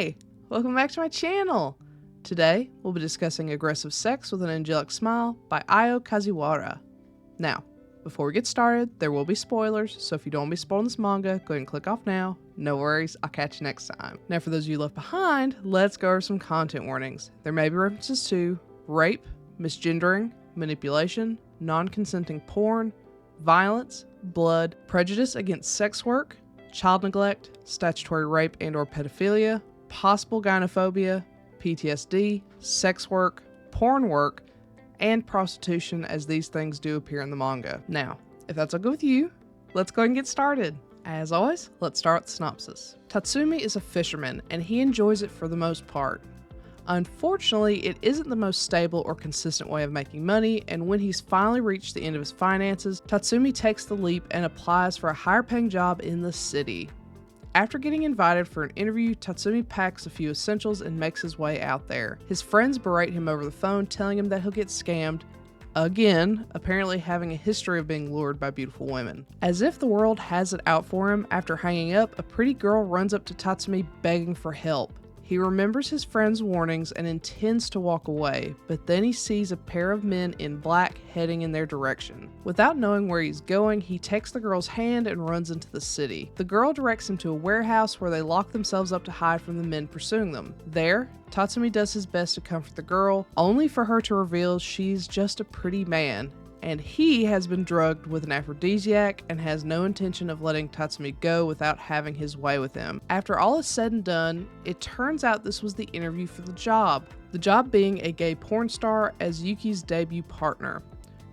Hi! Welcome back to my channel! Today, we'll be discussing Aggressive Sex with an Angelic Smile by Kaziwara. Now, before we get started, there will be spoilers, so if you don't want to be spoiled in this manga, go ahead and click off now. No worries, I'll catch you next time. Now for those of you left behind, let's go over some content warnings. There may be references to rape, misgendering, manipulation, non-consenting porn, violence, blood, prejudice against sex work, child neglect, statutory rape and or pedophilia, possible gynophobia, PTSD, sex work, porn work, and prostitution, as these things do appear in the manga. Now, if that's all good with you, let's go ahead and get started. As always, let's start with the synopsis. Tatsumi is a fisherman, and he enjoys it for the most part. Unfortunately, it isn't the most stable or consistent way of making money, and when he's finally reached the end of his finances, Tatsumi takes the leap and applies for a higher paying job in the city. After getting invited for an interview, Tatsumi packs a few essentials and makes his way out there. His friends berate him over the phone, telling him that he'll get scammed, again, apparently having a history of being lured by beautiful women. As if the world has it out for him, after hanging up, a pretty girl runs up to Tatsumi begging for help. He remembers his friend's warnings and intends to walk away, but then he sees a pair of men in black heading in their direction. Without knowing where he's going, he takes the girl's hand and runs into the city. The girl directs him to a warehouse where they lock themselves up to hide from the men pursuing them. There, Tatsumi does his best to comfort the girl, only for her to reveal she's just a pretty man, and he has been drugged with an aphrodisiac and has no intention of letting Tatsumi go without having his way with him. After all is said and done, it turns out this was the interview for the job being a gay porn star as Yuki's debut partner.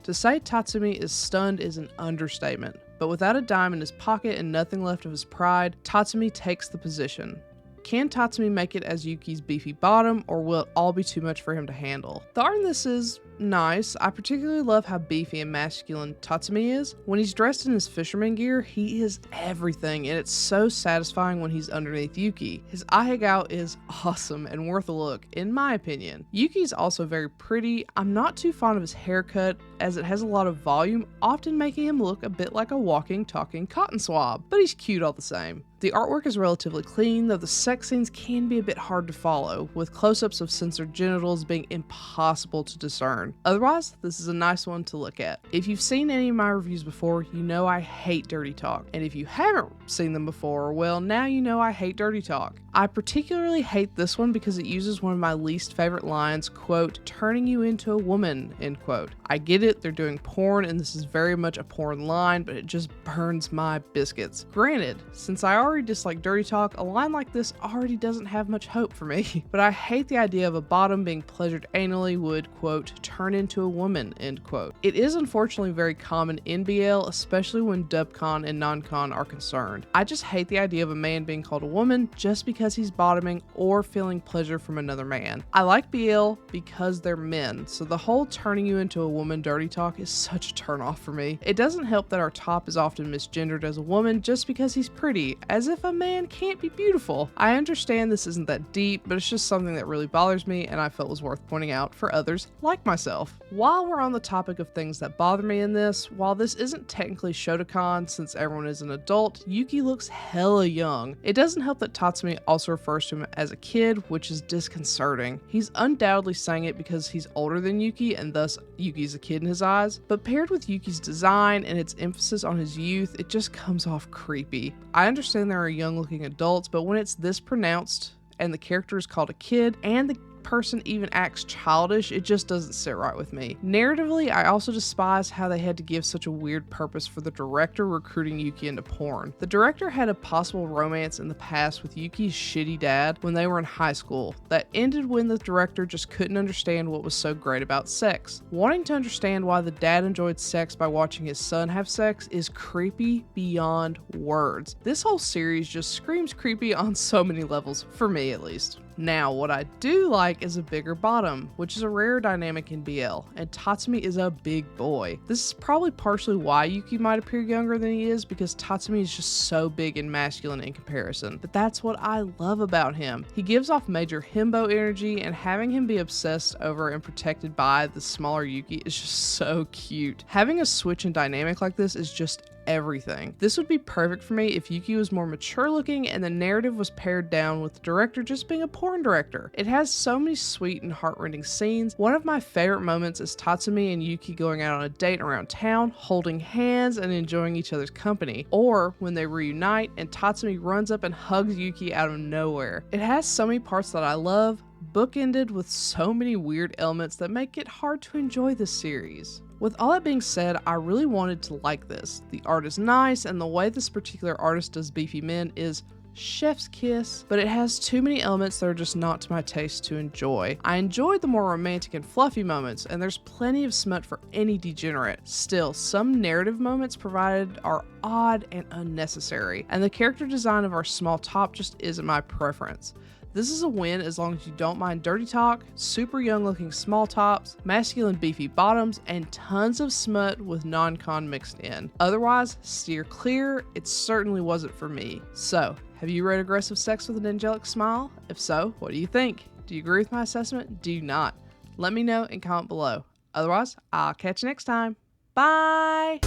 To say Tatsumi is stunned is an understatement, but without a dime in his pocket and nothing left of his pride, Tatsumi takes the position. Can Tatsumi make it as Yuki's beefy bottom, or will it all be too much for him to handle? The art in this is nice. I particularly love how beefy and masculine Tatsumi is. When he's dressed in his fisherman gear, he is everything, and it's so satisfying when he's underneath Yuki. His ahegao is awesome and worth a look, in my opinion. Yuki's also very pretty. I'm not too fond of his haircut, as it has a lot of volume, often making him look a bit like a walking, talking cotton swab, but he's cute all the same. The artwork is relatively clean, though the sex scenes can be a bit hard to follow, with close-ups of censored genitals being impossible to discern. Otherwise, this is a nice one to look at. If you've seen any of my reviews before, you know I hate dirty talk. And if you haven't seen them before, well, now you know I hate dirty talk. I particularly hate this one because it uses one of my least favorite lines, quote, "turning you into a woman," end quote. I get it, they're doing porn, and this is very much a porn line, but it just burns my biscuits. Granted, since I already dislike dirty talk, a line like this already doesn't have much hope for me. But I hate the idea of a bottom being pleasured anally would, quote, "turn into a woman," end quote. It is unfortunately very common in BL, especially when dubcon and non-con are concerned. I just hate the idea of a man being called a woman just because he's bottoming or feeling pleasure from another man. I like BL because they're men, so the whole turning you into a woman dirty talk is such a turn off for me. It doesn't help that our top is often misgendered as a woman just because he's pretty, as if a man can't be beautiful. I understand this isn't that deep, but it's just something that really bothers me and I felt was worth pointing out for others like myself. While we're on the topic of things that bother me in this, while this isn't technically Shotokan since everyone is an adult, Yuki looks hella young. It doesn't help that Tatsumi also refers to him as a kid, which is disconcerting. He's undoubtedly saying it because he's older than Yuki and thus Yuki's a kid in his eyes, but paired with Yuki's design and its emphasis on his youth, it just comes off creepy. I understand there are young looking adults, but when it's this pronounced and the character is called a kid and the person even acts childish, it just doesn't sit right with me. Narratively, I also despise how they had to give such a weird purpose for the director recruiting Yuki into porn. The director had a possible romance in the past with Yuki's shitty dad when they were in high school that ended when the director just couldn't understand what was so great about sex. Wanting to understand why the dad enjoyed sex by watching his son have sex is creepy beyond words. This whole series just screams creepy on so many levels, for me at least. Now, what I do like is a bigger bottom, which is a rare dynamic in BL, and Tatsumi is a big boy. This is probably partially why Yuki might appear younger than he is, because Tatsumi is just so big and masculine in comparison. But that's what I love about him. He gives off major himbo energy, and having him be obsessed over and protected by the smaller Yuki is just so cute. Having a switch in dynamic like this is just everything. This would be perfect for me if Yuki was more mature looking and the narrative was pared down with the director just being a porn director. It has so many sweet and heartrending scenes. One of my favorite moments is Tatsumi and Yuki going out on a date around town, holding hands and enjoying each other's company. Or when they reunite and Tatsumi runs up and hugs Yuki out of nowhere. It has so many parts that I love, bookended with so many weird elements that make it hard to enjoy this series. With all that being said, I really wanted to like this. The art is nice, and the way this particular artist does beefy men is chef's kiss, but it has too many elements that are just not to my taste to enjoy. I enjoyed the more romantic and fluffy moments, and there's plenty of smut for any degenerate. Still, some narrative moments provided are odd and unnecessary, and the character design of our small top just isn't my preference. This is a win as long as you don't mind dirty talk, super young looking small tops, masculine beefy bottoms, and tons of smut with non-con mixed in. Otherwise, steer clear. It certainly wasn't for me. So, have you read Aggressive Sex with an Angelic Smile? If so, what do you think? Do you agree with my assessment? Do you not? Let me know and comment below. Otherwise, I'll catch you next time. Bye!